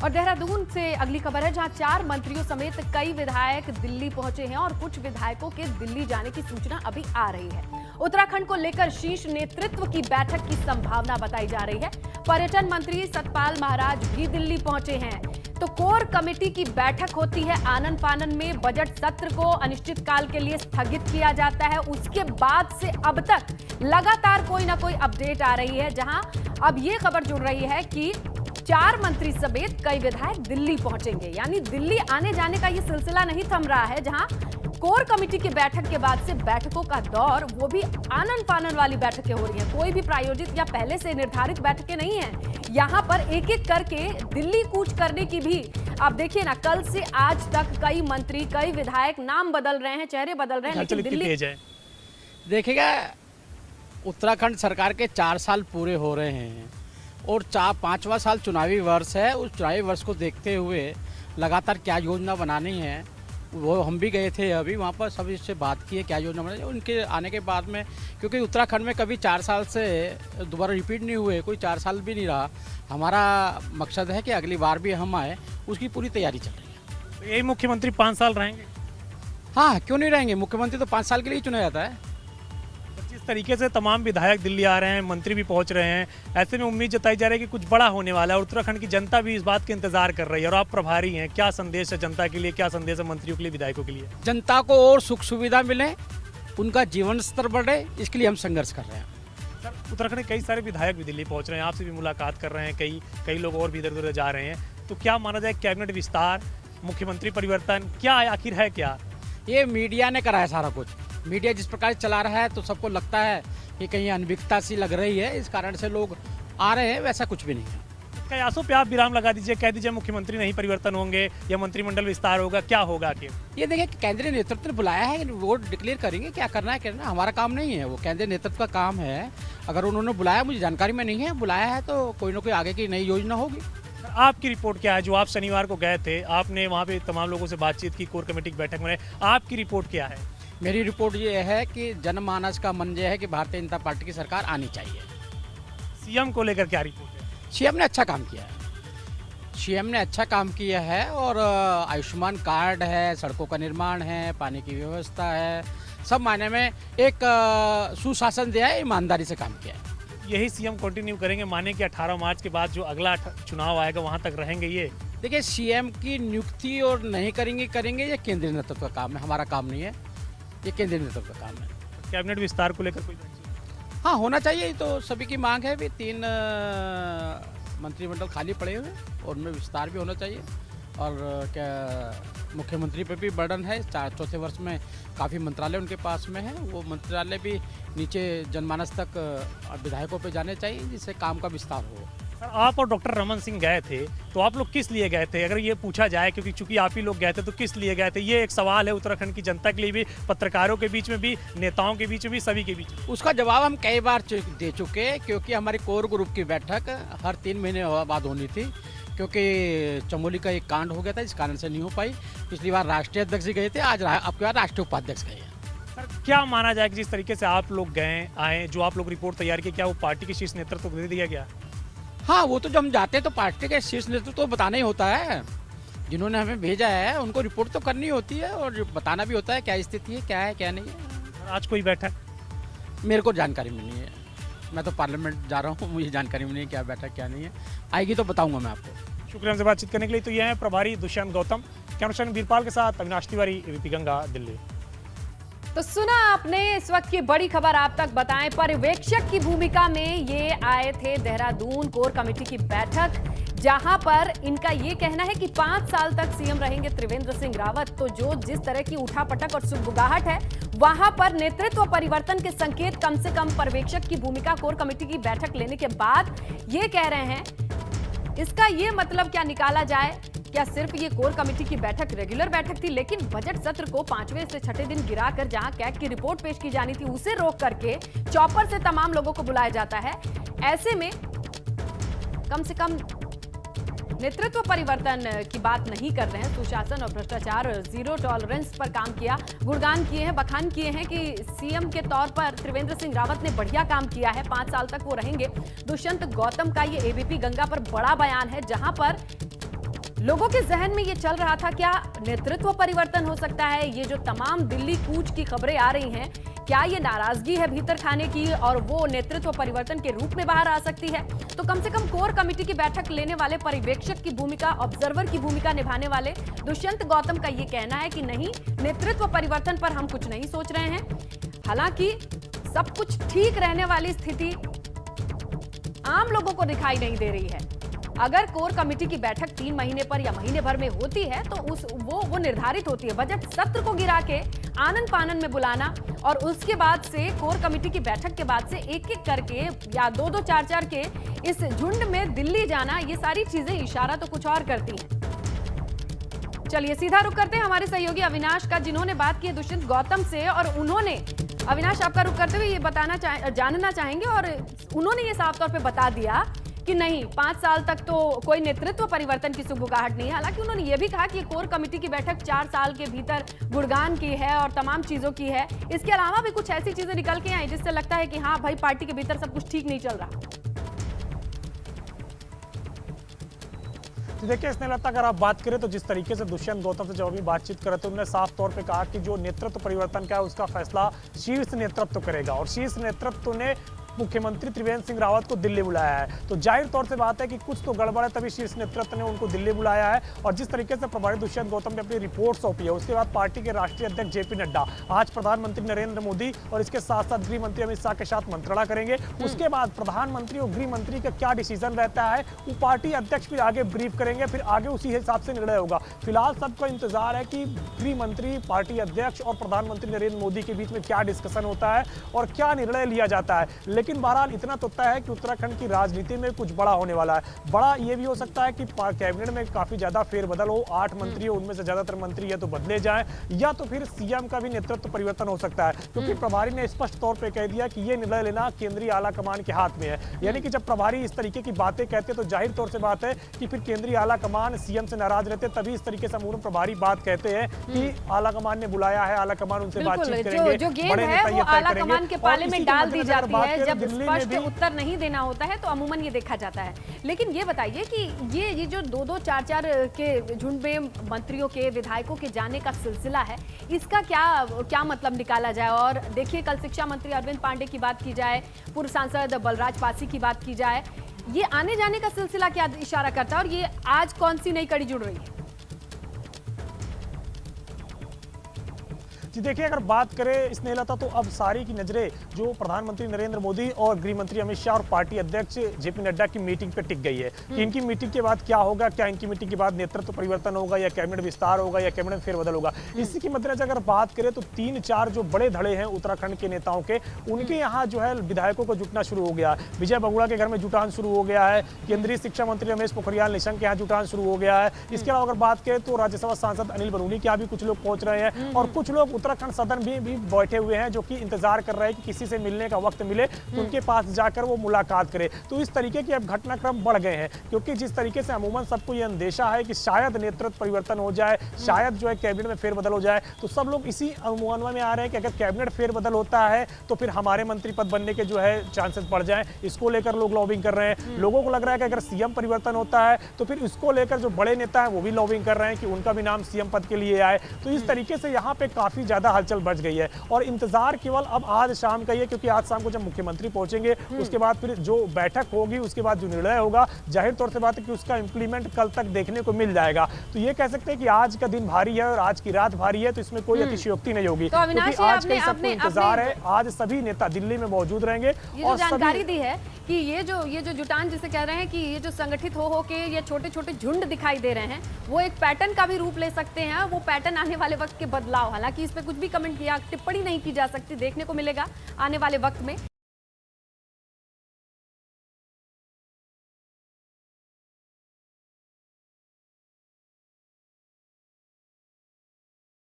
और देहरादून से अगली खबर है, जहां 4 मंत्रियों समेत कई विधायक दिल्ली पहुंचे हैं और कुछ विधायकों के दिल्ली जाने की सूचना अभी आ रही है। उत्तराखंड को लेकर शीर्ष नेतृत्व की बैठक की संभावना बताई जा रही है। पर्यटन मंत्री सतपाल महाराज भी दिल्ली पहुंचे हैं। तो कोर कमेटी की बैठक होती है आनन फानन में। बजट सत्र को अनिश्चितकाल के लिए स्थगित किया जाता है। उसके बाद से अब तक लगातार कोई ना कोई अपडेट आ रही है, जहां अब ये खबर जुड़ रही है कि 4 मंत्री समेत कई विधायक दिल्ली पहुंचेंगे। यानी दिल्ली आने जाने का ये सिलसिला नहीं थम रहा है, जहां कोर कमेटी की बैठक के बाद से बैठकों का दौर, वो भी आनन फानन वाली बैठकें हो रही हैं। कोई भी प्रायोजित या पहले से निर्धारित बैठकें नहीं हैं। यहां पर एक एक करके दिल्ली कूच करने की भी, आप देखिए ना, कल से आज तक कई मंत्री, कई विधायक नाम बदल रहे हैं, चेहरे बदल रहे हैं, लेकिन दिल्ली देखिएगा, उत्तराखंड सरकार के 4 साल पूरे हो रहे हैं और 5वां साल चुनावी वर्ष है। उस चुनावी वर्ष को देखते हुए लगातार क्या योजना बनानी है, वो हम भी गए थे अभी वहाँ पर, सभी से बात की है क्या योजना बनाई। उनके आने के बाद में, क्योंकि उत्तराखंड में कभी 4 साल से दोबारा रिपीट नहीं हुए, कोई 4 साल भी नहीं रहा। हमारा मकसद है कि अगली बार भी हम आए, उसकी पूरी तैयारी चल रही है। तो यही मुख्यमंत्री 5 साल रहेंगे? हाँ, क्यों नहीं रहेंगे। मुख्यमंत्री तो 5 साल के लिए ही चुना जाता है। जिस तरीके से तमाम विधायक दिल्ली आ रहे हैं, मंत्री भी पहुंच रहे हैं, ऐसे में उम्मीद जताई जा रही है कि कुछ बड़ा होने वाला है। उत्तराखंड की जनता भी इस बात के इंतजार कर रही है और आप प्रभारी हैं। क्या संदेश है जनता के लिए, क्या संदेश है मंत्रियों के लिए, विधायकों के लिए? जनता को और सुख सुविधा मिले, उनका जीवन स्तर बढ़े, इसके लिए हम संघर्ष कर रहे हैं। सर, उत्तराखंड के कई सारे विधायक भी दिल्ली पहुंच रहे हैं, आपसे भी मुलाकात कर रहे हैं, कई लोग और भी इधर उधर जा रहे हैं। तो क्या माना जाए, कैबिनेट विस्तार, मुख्यमंत्री परिवर्तन, क्या आखिर है क्या? ये मीडिया ने करा है सारा कुछ। मीडिया जिस प्रकार चला रहा है तो सबको लगता है कि कहीं अनभिज्ञता सी लग रही है, इस कारण से लोग आ रहे हैं, वैसा कुछ भी नहीं है। कयासों पे आप विराम लगा दीजिए, कह दीजिए मुख्यमंत्री नहीं परिवर्तन होंगे या मंत्रिमंडल विस्तार होगा, क्या होगा आखिर? ये देखिए कि केंद्रीय नेतृत्व ने बुलाया है, वो डिक्लेयर करेंगे क्या करना है करना, हमारा काम नहीं है, वो केंद्रीय नेतृत्व का काम है। अगर उन्होंने बुलाया, मुझे जानकारी में नहीं है, बुलाया है तो कोई ना कोई आगे की नई योजना होगी। आपकी रिपोर्ट क्या है? जो आप शनिवार को गए थे, आपने वहाँ पे तमाम लोगों से बातचीत की, कोर कमेटी की बैठक में, आपकी रिपोर्ट क्या है? मेरी रिपोर्ट ये है कि जनमानस का मन ये है कि भारतीय जनता पार्टी की सरकार आनी चाहिए। सीएम को लेकर क्या रिपोर्ट है? सीएम ने अच्छा काम किया है। सीएम ने अच्छा काम किया है और आयुष्मान कार्ड है, सड़कों का निर्माण है, पानी की व्यवस्था है, सब मायने में एक सुशासन दिया है, ईमानदारी से काम किया है। यही सीएम कंटिन्यू करेंगे, माने कि 18 मार्च के बाद जो अगला चुनाव आएगा वहाँ तक रहेंगे ये? देखिए, सीएम की नियुक्ति और नहीं करेंगे ये केंद्रीय नेतृत्व का काम है, हमारा काम नहीं है, ये केंद्रीय नेतृत्व का काम है। कैबिनेट विस्तार को लेकर कोई? हाँ, होना चाहिए, तो सभी की मांग है भी। 3 मंत्रिमंडल खाली पड़े हुए और उनमें विस्तार भी होना चाहिए। और क्या मुख्यमंत्री पे भी बर्डन है, 4 वर्ष में काफ़ी मंत्रालय उनके पास में है, वो मंत्रालय भी नीचे जनमानस तक विधायकों पे जाने चाहिए, जिससे काम का विस्तार हो। सर, आप और डॉक्टर रमन सिंह गए थे, तो आप लोग किस लिए गए थे? अगर ये पूछा जाए, क्योंकि चूंकि आप ही लोग गए थे, तो किस लिए गए थे? ये एक सवाल है उत्तराखंड की जनता के लिए भी, पत्रकारों के बीच में भी, नेताओं के बीच में भी, सभी के बीच में। उसका जवाब हम कई बार दे चुके, क्योंकि हमारी कोर ग्रुप की बैठक हर 3 महीने बाद होनी थी, क्योंकि चमोली का एक कांड हो गया था, इस कारण से नहीं हो पाई। पिछली बार राष्ट्रीय अध्यक्ष गए थे, आज अब की बार राष्ट्रीय उपाध्यक्ष गए हैं। सर, क्या माना जाए कि जिस तरीके से आप लोग गए आए, जो आप लोग रिपोर्ट तैयार की, क्या वो पार्टी के शीर्ष नेतृत्व को दे दिया गया? हाँ, वो तो जब हम जाते हैं तो पार्टी के शीर्ष नेतृत्व तो बताना ही होता है। जिन्होंने हमें भेजा है उनको रिपोर्ट तो करनी होती है और बताना भी होता है क्या स्थिति है, क्या है क्या नहीं है। आज कोई बैठक? मेरे को जानकारी में नहीं है, मैं तो पार्लियामेंट जा रहा हूँ, मुझे जानकारी में नहीं है क्या बैठक क्या नहीं है, आएगी तो बताऊँगा मैं आपको। शुक्रिया हमसे बातचीत करने के लिए। तो ये है प्रभारी दुष्यंत गौतम। कैमरा वीरपाल के साथ अविनाश तिवारी, एबीपी गंगा, दिल्ली। तो सुना आपने इस वक्त की बड़ी खबर आप तक बताएं। पर्यवेक्षक की भूमिका में ये आए थे देहरादून कोर कमेटी की बैठक, जहां पर इनका ये कहना है कि 5 साल तक सीएम रहेंगे त्रिवेंद्र सिंह रावत। तो जो जिस तरह की उठापटक और सुगबुगाहट है, वहां पर नेतृत्व परिवर्तन के संकेत कम से कम पर्यवेक्षक की भूमिका कोर कमेटी की बैठक लेने के बाद ये कह रहे हैं। इसका ये मतलब क्या निकाला जाए? क्या सिर्फ ये कोर कमेटी की बैठक रेगुलर बैठक थी, लेकिन बजट सत्र को 5वें से 6ठे दिन गिराकर जहां कैग की रिपोर्ट पेश की जानी थी, उसे रोक करके चॉपर से तमाम लोगों को बुलाया जाता है। ऐसे में कम से कम नेतृत्व परिवर्तन की बात नहीं कर रहे हैं। सुशासन और भ्रष्टाचार, जीरो टॉलरेंस पर काम किया, गुणगान किए हैं, बखान किए हैं कि सीएम के तौर पर त्रिवेंद्र सिंह रावत ने बढ़िया काम किया है, 5 साल तक वो रहेंगे। दुष्यंत गौतम का ये एबीपी गंगा पर बड़ा बयान है, जहां पर लोगों के जहन में ये चल रहा था, क्या नेतृत्व परिवर्तन हो सकता है? ये जो तमाम दिल्ली कूच की खबरें आ रही हैं, क्या ये नाराजगी है भीतर खाने की और वो नेतृत्व परिवर्तन के रूप में बाहर आ सकती है? तो कम से कम कोर कमेटी की बैठक लेने वाले पर्यवेक्षक की भूमिका, ऑब्जर्वर की भूमिका निभाने वाले दुष्यंत गौतम का ये कहना है कि नहीं, नेतृत्व परिवर्तन पर हम कुछ नहीं सोच रहे हैं। हालांकि सब कुछ ठीक रहने वाली स्थिति आम लोगों को दिखाई नहीं दे रही है। अगर कोर कमेटी की बैठक 3 महीने पर या महीने भर में होती है तो वो निर्धारित होती है। बजट सत्र को गिरा के आनन फानन में बुलाना और उसके बाद से कोर कमेटी की बैठक के बाद से एक एक करके या 2-2 4-4 के इस झुंड में दिल्ली जाना, ये सारी चीजें इशारा तो कुछ और करती हैं। चलिए सीधा रुख करते हैं हमारे सहयोगी अविनाश का, जिन्होंने बात की है दुष्यंत गौतम से और उन्होंने, अविनाश आपका रुख करते हुए ये जानना चाहेंगे और उन्होंने ये साफ तौर पे बता दिया कि नहीं, 5 साल तक तो कोई नेतृत्व परिवर्तन की सुगबुगाहट नहीं है। हालांकि उन्होंने ये भी कहा कि कोर कमेटी की बैठक 4 साल के भीतर गुणगान की है और तमाम चीजों की है। इसके अलावा भी कुछ ऐसी चीजें निकल के आई जिससे लगता है कि हाँ भाई, पार्टी के भीतर सब कुछ ठीक नहीं चल रहा। देखिए स्नेहलता, अगर आप बात करें तो जिस तरीके से दुष्यंत गौतम से जब अभी बातचीत करे तो उन्होंने साफ तौर पे कहा कि जो नेतृत्व परिवर्तन का है उसका फैसला शीर्ष नेतृत्व करेगा और शीर्ष नेतृत्व ने मुख्यमंत्री त्रिवेंद्र सिंह रावत को दिल्ली बुलाया है। तो जाहिर तौर से बात है कि कुछ तो गड़बड़ है, तभी शीर्ष नेतृत्व ने उनको दिल्ली बुलाया है। और जिस तरीके से प्रभारी दुष्यंत गौतम ने अपनी रिपोर्ट सौंपी है, उसके बाद पार्टी के राष्ट्रीय अध्यक्ष जेपी नड्डा आज प्रधानमंत्री नरेंद्र मोदी और इसके साथ साथ गृह मंत्री अमित शाह के साथ मंत्रणा करेंगे। उसके बाद प्रधानमंत्री और गृह मंत्री का क्या डिसीजन रहता है वो पार्टी अध्यक्ष फिर आगे ब्रीफ करेंगे, फिर आगे उसी हिसाब से निर्णय होगा। फिलहाल सबको इंतजार है कि गृह मंत्री, पार्टी अध्यक्ष और प्रधानमंत्री नरेंद्र मोदी के बीच में क्या डिस्कशन होता है और क्या निर्णय लिया जाता है। लेकिन बहरहाल इतना तो तय है कि उत्तराखंड की राजनीति में कुछ बड़ा होने वाला है। बड़ा ये भी हो सकता है कि कैबिनेट में काफी ज्यादा फेरबदल हो, 8 मंत्री हो, उनमें से ज्यादातर मंत्री या तो बदले जाएं या तो फिर सीएम का भी नेतृत्व परिवर्तन हो सकता है, क्योंकि प्रभारी ने स्पष्ट तौर पर कह दिया कि ये निर्णय लेना केंद्रीय आला कमान के हाथ में है। यानी कि जब प्रभारी इस तरीके की बातें कहते हैं तो जाहिर तौर से बात है कि फिर केंद्रीय आला कमान सीएम से नाराज रहते, तभी इस तरीके से अमूमन प्रभारी बात कहते हैं कि आला कमान ने बुलाया है, आला कमान उनसे बातचीत करेंगे। जो गेम है वो आला कमान के पाले में डाल दी जाती है। जब स्पष्ट उत्तर नहीं देना होता है तो अमूमन ये देखा जाता है। लेकिन ये बताइए कि ये जो 2-2 4-4 के झुंड में मंत्रियों के, विधायकों के जाने का सिलसिला है, इसका क्या मतलब निकाला जाए? और देखिए, कल शिक्षा मंत्री अरविंद पांडे की बात की जाए, पूर्व सांसद बलराज पासी की बात की जाए, ये आने जाने का सिलसिला क्या इशारा करता है और ये आज कौन सी नई कड़ी जुड़ रही है? जी देखिए, अगर बात करें स्नेहलता तो अब सारी की नजरें जो प्रधानमंत्री नरेंद्र मोदी और गृह मंत्री अमित शाह और पार्टी अध्यक्ष जेपी नड्डा की मीटिंग पे टिक गई है कि इनकी मीटिंग के बाद क्या होगा, क्या इनकी मीटिंग के बाद नेतृत्व परिवर्तन होगा या कैबिनेट विस्तार होगा या कैबिनेट फेरबदल होगा। इसी की मद्देनजर अगर बात करें तो 3-4 जो बड़े धड़े हैं उत्तराखंड के नेताओं के, उनके यहाँ जो है विधायकों को जुटना शुरू हो गया है। विजय बगुड़ा के घर में जुटान शुरू हो गया है, केंद्रीय शिक्षा मंत्री रमेश पोखरियाल निशंक के यहाँ जुटान शुरू हो गया है। इसके अलावा अगर बात करें तो राज्यसभा सांसद अनिल बरूनी के यहाँ भी कुछ लोग पहुंच रहे हैं और कुछ लोग उत्तराखंड सदन भी बैठे हुए हैं जो कि इंतजार कर रहे हैं कि किसी से मिलने का वक्त मिले तो उनके पास जाकर वो मुलाकात करे। तो इस तरीके के अब घटनाक्रम बढ़ गए हैं, क्योंकि जिस तरीके से अमूमन सबको ये अंदेशा है कि शायद नेतृत्व परिवर्तन हो जाए, शायद जो है कैबिनेट में फेरबदल हो जाए, तो सब लोग इसी अनुमान में आ रहे हैं कि अगर कैबिनेट फेरबदल होता है तो फिर हमारे मंत्री पद बनने के जो है चांसेस बढ़ जाए। इसको लेकर लोग लॉबिंग कर रहे हैं। लोगों को लग रहा है कि अगर सीएम परिवर्तन होता है तो फिर इसको लेकर जो बड़े नेता हैं वो भी लॉबिंग कर रहे हैं कि उनका भी नाम सीएम पद के लिए आए। तो इस तरीके से यहाँ पे काफी ज्यादा हलचल बढ़ गई है और इंतजार केवल अब आज शाम का ही है, क्योंकि आज शाम को जब मुख्यमंत्री पहुंचेंगे उसके बाद फिर जो बैठक होगी, उसके बाद जो निर्णय होगा, जाहिर तौर से बात है कि उसका इंप्लीमेंट कल तक देखने को मिल जाएगा। तो ये कह सकते हैं कि आज का दिन भारी है और आज की रात भारी है, तो इसमें कोई अतिशयोक्ति नहीं होगी, तो क्योंकि आज का सबको इंतजार है। आज सभी नेता दिल्ली में मौजूद रहेंगे और जानकारी दी है कि ये जो जुटान जिसे कह रहे हैं कि ये जो संगठित हो के ये छोटे छोटे झुंड दिखाई दे रहे हैं, वो एक पैटर्न का भी रूप ले सकते हैं। वो पैटर्न आने वाले वक्त के बदलाव, हालांकि इस पे कुछ भी कमेंट किया, टिप्पणी नहीं की जा सकती, देखने को मिलेगा आने वाले वक्त में।